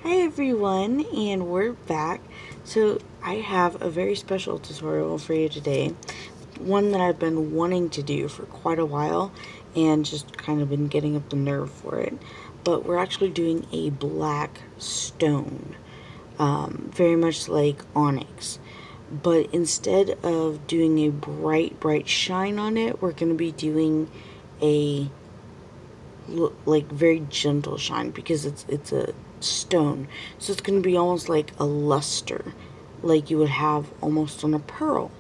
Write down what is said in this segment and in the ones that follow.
Hi everyone, and we're back. So I have a very special tutorial for you today, one that I've been wanting to do for quite a while and just kind of been getting up the nerve for it. But we're actually doing a black stone, very much like onyx. But instead of doing a bright shine on it, we're going to be doing a like very gentle shine because it's a stone, so it's going to be almost like a luster, like you would have almost on a pearl.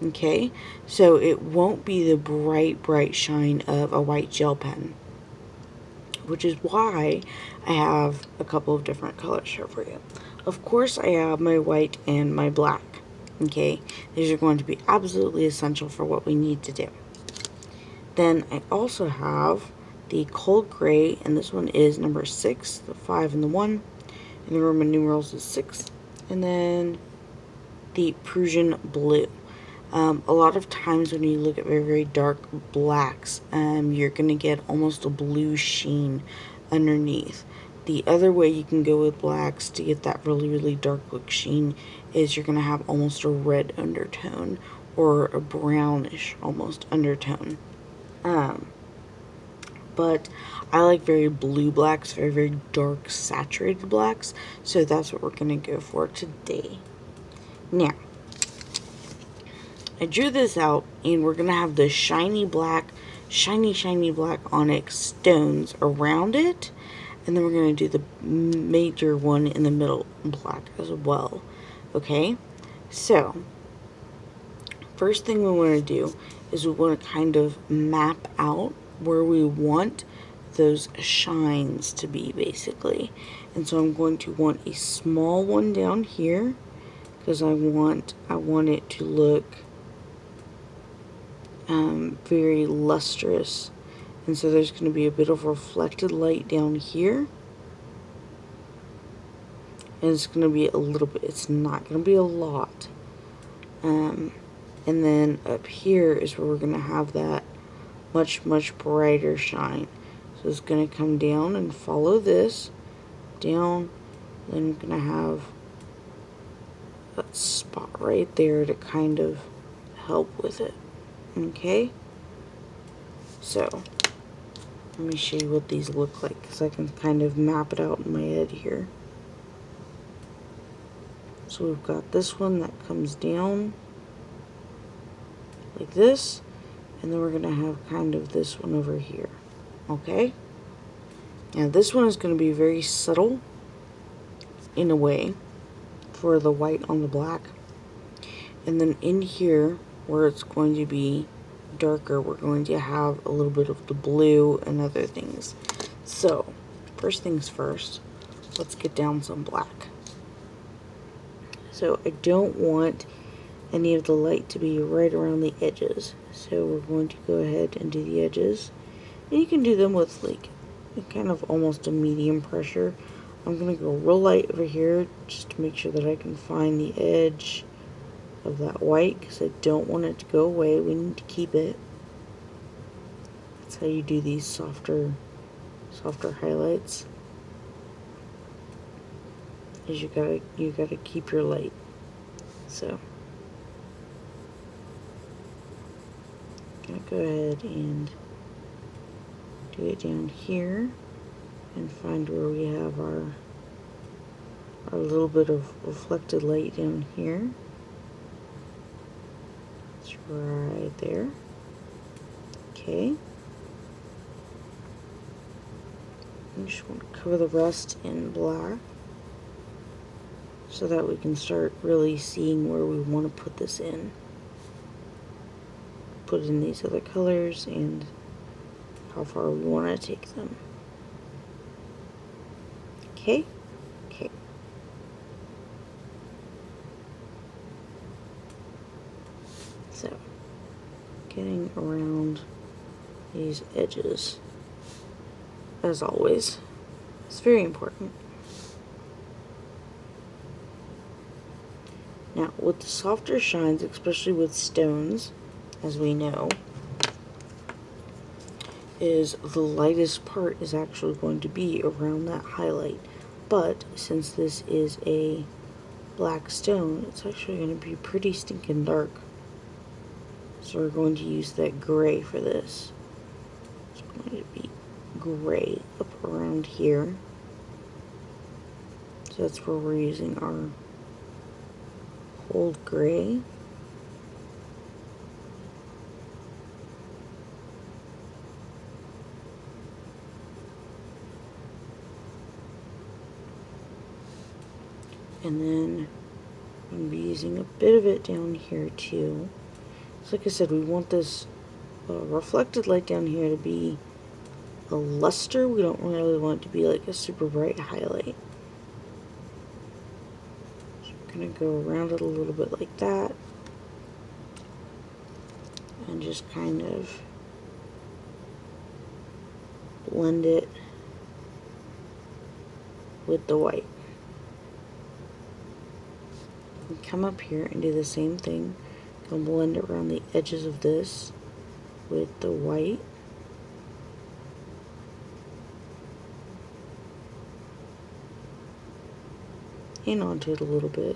Okay, so it won't be the bright shine of a white gel pen, which is why I have a couple of different colors here for you. Of course, I have my white and my black. Okay, these are going to be absolutely essential for what we need to do. Then I also have the cold gray, and this one is number 6, the 5 and the 1, and the Roman numerals is 6, and then the Prussian blue. A lot of times when you look at very dark blacks, you're going to get almost a blue sheen underneath. The other way you can go with blacks to get that really dark look sheen is you're going to have almost a red undertone or a brownish almost undertone. But I like very blue blacks, very dark saturated blacks, so that's what we're going to go for today. Now, I drew this out, and we're going to have the shiny black onyx stones around it, and then we're going to do the major one in the middle black as well. Okay, so first thing we want to do is we want to kind of map out where we want those shines to be, basically. And so I'm going to want a small one down here because I want it to look very lustrous. And so there's going to be a bit of reflected light down here, and it's going to be a little bit, it's not going to be a lot. And then up here is where we're going to have that much brighter shine. So it's going to come down and follow this down, then I'm going to have that spot right there to kind of help with it. Okay, so let me show you what these look like, because I can kind of map it out in my head here. So we've got this one that comes down like this, and then we're going to have kind of this one over here. Okay, now this one is going to be very subtle in a way for the white on the black, and then in here where it's going to be darker, we're going to have a little bit of the blue and other things. So first things first, let's get down some black. So I don't want any of the light to be right around the edges, so we're going to go ahead and do the edges, and you can do them with like kind of almost a medium pressure. I'm going to go real light over here just to make sure that I can find the edge of that white, because I don't want it to go away. We need to keep it. That's how you do these softer highlights, is you gotta keep your light. So I'm gonna go ahead and do it down here and find where we have our little bit of reflected light down here. It's right there. Okay. I just want to cover the rest in black so that we can start really seeing where we want to put this in. Put in these other colors and how far we want to take them. Okay? Okay. So, getting around these edges, as always, is very important. Now, with the softer shines, especially with stones, as we know, is the lightest part is actually going to be around that highlight But since this is a black stone, it's actually going to be pretty stinking dark. So we're going to use that gray for this. It's going to be gray up around here. So that's where we're using our cold gray. And then I'm going to be using a bit of it down here too. So like I said, we want this reflected light down here to be a luster. We don't really want it to be like a super bright highlight. So we're going to go around it a little bit like that. And just kind of blend it with the white. And come up here and do the same thing. Go blend around the edges of this with the white. And onto it a little bit.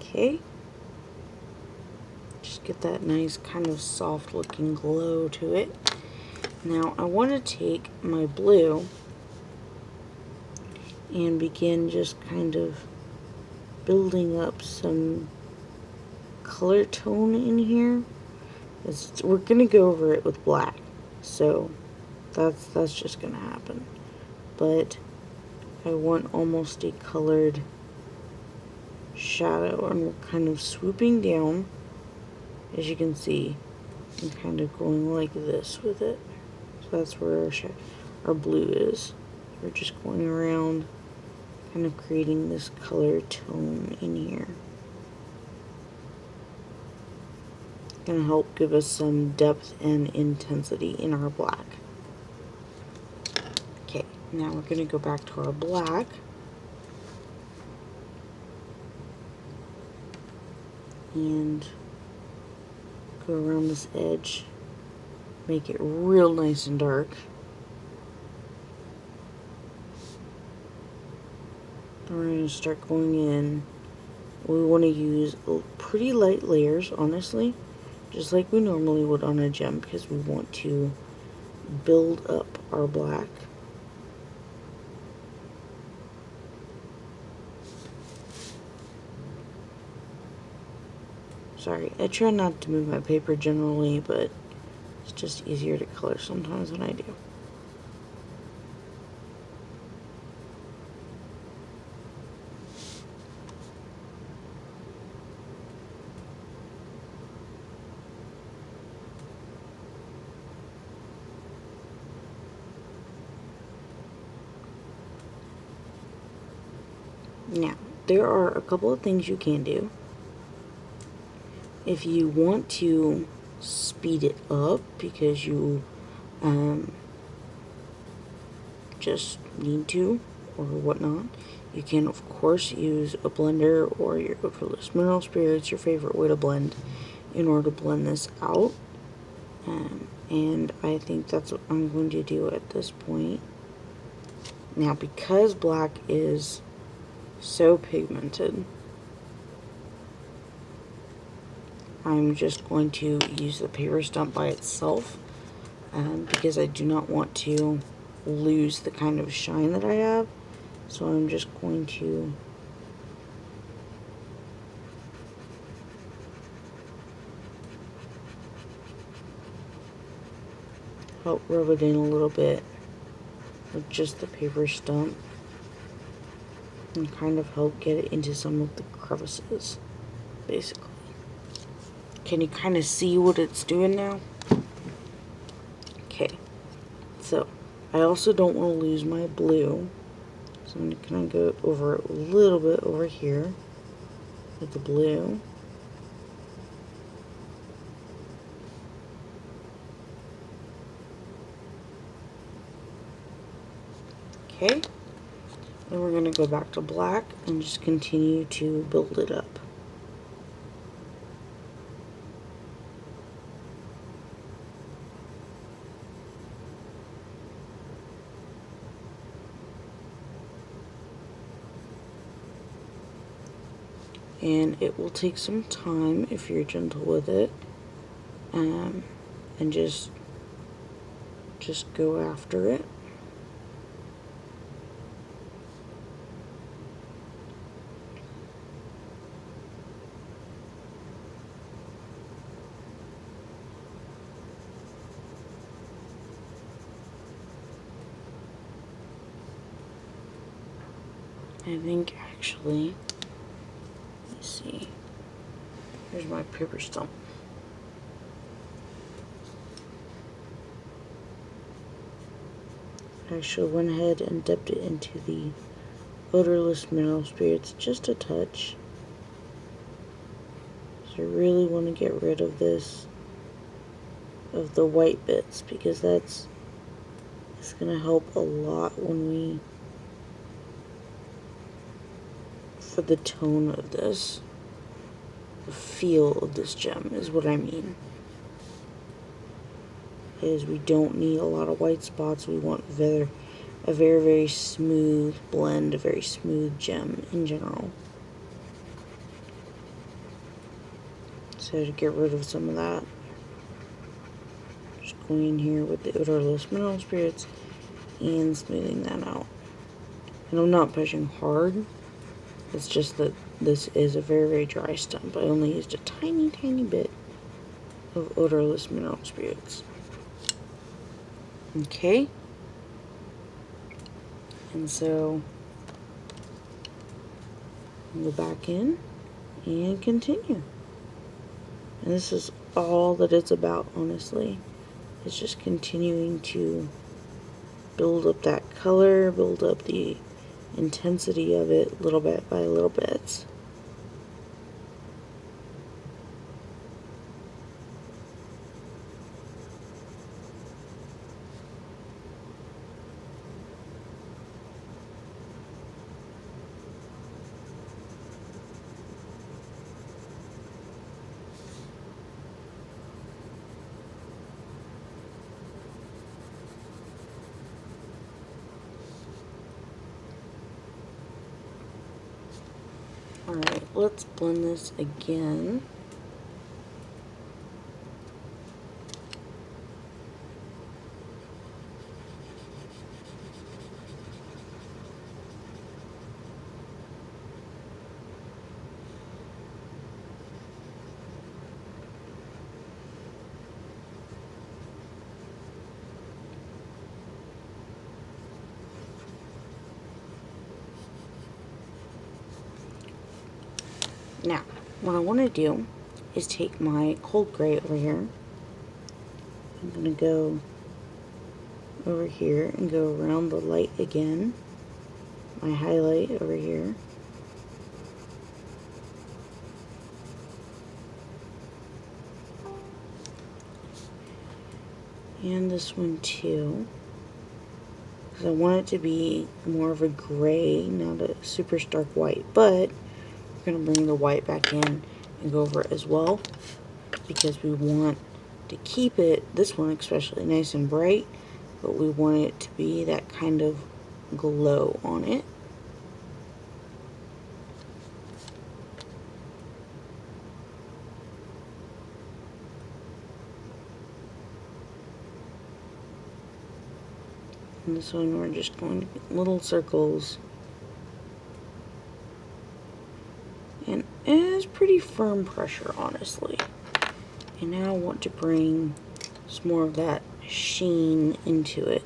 Okay. Just get that nice kind of soft looking glow to it. Now I want to take my blue and begin just kind of building up some color tone in here. We're going to go over it with black, so that's just going to happen. But I want almost a colored shadow, and we're kind of swooping down, as you can see, and kind of going like this with it. So that's where our blue is. We're just going around, kind of creating this color tone in here. Gonna help give us some depth and intensity in our black. Okay, now we're gonna go back to our black. And go around this edge. Make it real nice and dark. Then we're going to start going in. We want to use pretty light layers, honestly, just like we normally would on a gem, because we want to build up our black. Sorry, I try not to move my paper generally, but it's just easier to color sometimes when I do. Now, there are a couple of things you can do. If you want to speed it up because you just need to or whatnot, you can of course use a blender or your odorless mineral spirits, your favorite way to blend, in order to blend this out. And I think that's what I'm going to do at this point. Now, because black is so pigmented, I'm just going to use the paper stump by itself, because I do not want to lose the kind of shine that I have. So I'm just going to help rub it in a little bit with just the paper stump and kind of help get it into some of the crevices, basically. Can you kind of see what it's doing now? Okay, so I also don't want to lose my blue, so I'm going to go over a little bit over here with the blue. Okay, then we're going to go back to black and just continue to build it up. and it will take some time if you're gentle with it, and just go after it. I think actually, let's see, here's my paper stump. I actually went ahead and dipped it into the odorless mineral spirits just a touch. So I really want to get rid of this, of the white bits, because it's going to help a lot when we, for the tone of this, the feel of this gem is what I mean. Is we don't need a lot of white spots. We want a very, very smooth blend, a very smooth gem in general. So to get rid of some of that, just going in here with the odorless mineral spirits and smoothing that out. And I'm not pushing hard. It's just that this is a very dry stump. I only used a tiny bit of odorless mineral spirits. Okay. And so go back in and continue. And this is all that it's about, honestly. It's just continuing to build up that color, build up the intensity of it little bit by little bits. Alright, let's blend this again. Now, what I want to do is take my cold gray over here. I'm going to go over here and go around the light again. My highlight over here. And this one too. Because I want it to be more of a gray, not a super stark white. But we're going to bring the white back in and go over it as well, because we want to keep it, this one especially, nice and bright, but we want it to be that kind of glow on it. And this one we're just going to get little circles. And it is pretty firm pressure, honestly. And now I want to bring some more of that sheen into it.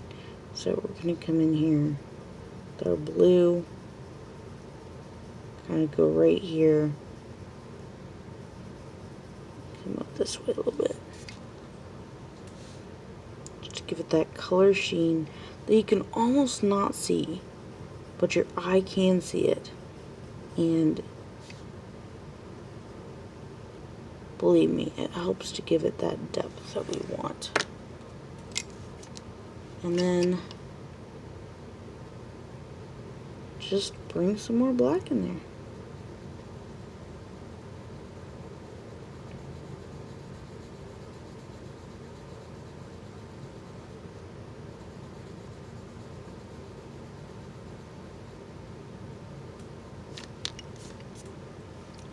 So we're going to come in here with our blue, kind of go right here, come up this way a little bit. Just to give it that color sheen that you can almost not see, but your eye can see it. And believe me, it helps to give it that depth that we want. And then just bring some more black in there.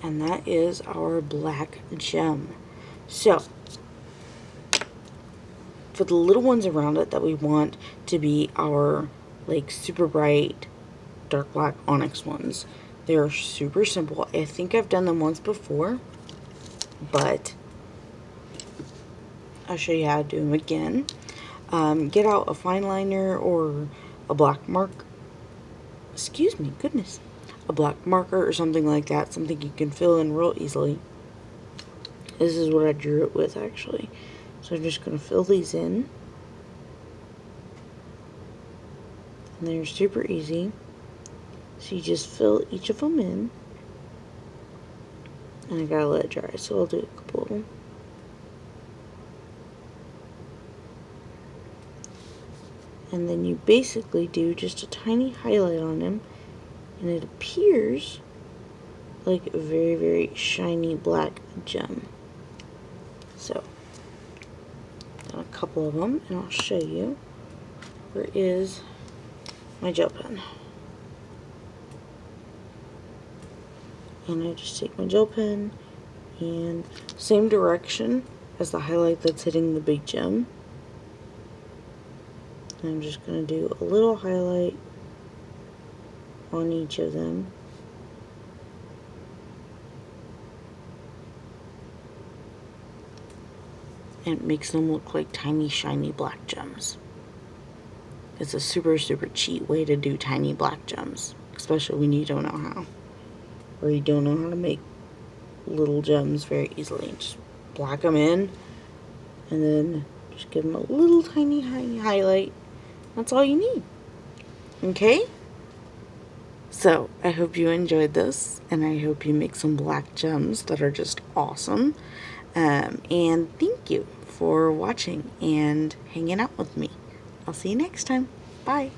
and that is our black gem. So, for the little ones around it that we want to be our like super bright dark black onyx ones, they're super simple. I think I've done them once before, but I'll show you how to do them again. Get out a fine liner or a black mark. Excuse me, goodness. A black marker or something like that, something you can fill in real easily. This is what I drew it with, actually. So I'm just going to fill these in. And they're super easy. So you just fill each of them in. And I gotta let it dry, so I'll do a couple of them. And then you basically do just a tiny highlight on them, and it appears like a very, very shiny black gem. So, done a couple of them, and I'll show you. Where is my gel pen? And I just take my gel pen and same direction as the highlight that's hitting the big gem. I'm just going to do a little highlight on each of them. And it makes them look like tiny, shiny black gems. It's a super, super cheap way to do tiny black gems, especially when you don't know how. Or you don't know how to make little gems very easily. Just black them in, and then just give them a little tiny highlight. That's all you need. Okay? So, I hope you enjoyed this, and I hope you make some black gems that are just awesome. And thank you for watching and hanging out with me. I'll see you next time. Bye.